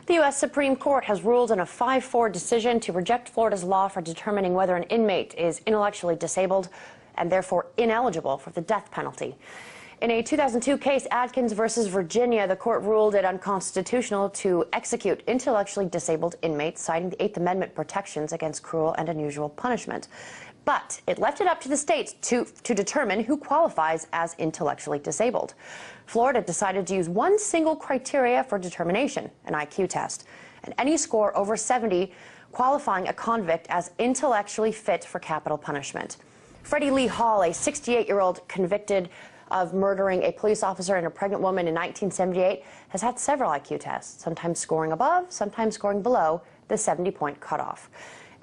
The U.S. Supreme Court has ruled in a 5-4 decision to reject Florida's law for determining whether an inmate is intellectually disabled and therefore ineligible for the death penalty. In a 2002 case, Adkins versus Virginia, the court ruled it unconstitutional to execute intellectually disabled inmates, citing the Eighth Amendment protections against cruel and unusual punishment. But it left it up to the states to determine who qualifies as intellectually disabled. Florida decided to use one single criteria for determination, an IQ test, and any score over 70 qualifying a convict as intellectually fit for capital punishment. Freddie Lee Hall, a 68-year-old convicted of murdering a police officer and a pregnant woman in 1978, has had several IQ tests, sometimes scoring above, sometimes scoring below the 70-point cutoff.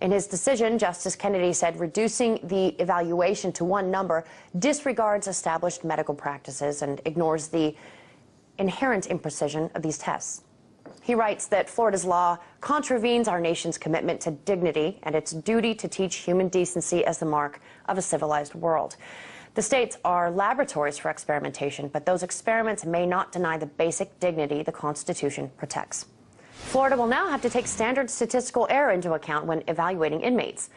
In his decision, Justice Kennedy said reducing the evaluation to one number disregards established medical practices and ignores the inherent imprecision of these tests. He writes that Florida's law contravenes our nation's commitment to dignity and its duty to teach human decency as the mark of a civilized world. The states are laboratories for experimentation, but those experiments may not deny the basic dignity the Constitution protects. Florida will now have to take standard statistical error into account when evaluating inmates.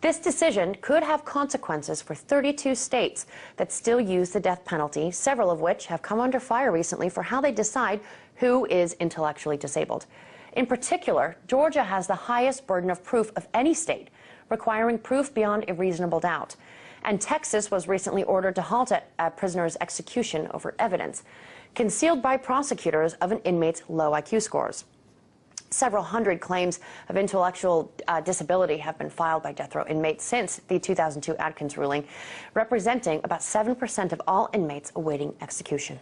This decision could have consequences for 32 states that still use the death penalty, several of which have come under fire recently for how they decide who is intellectually disabled. In particular, Georgia has the highest burden of proof of any state, requiring proof beyond a reasonable doubt. And Texas was recently ordered to halt a prisoner's execution over evidence concealed by prosecutors of an inmate's low IQ scores. Several hundred claims of intellectual disability have been filed by death row inmates since the 2002 Adkins ruling, representing about 7% of all inmates awaiting execution.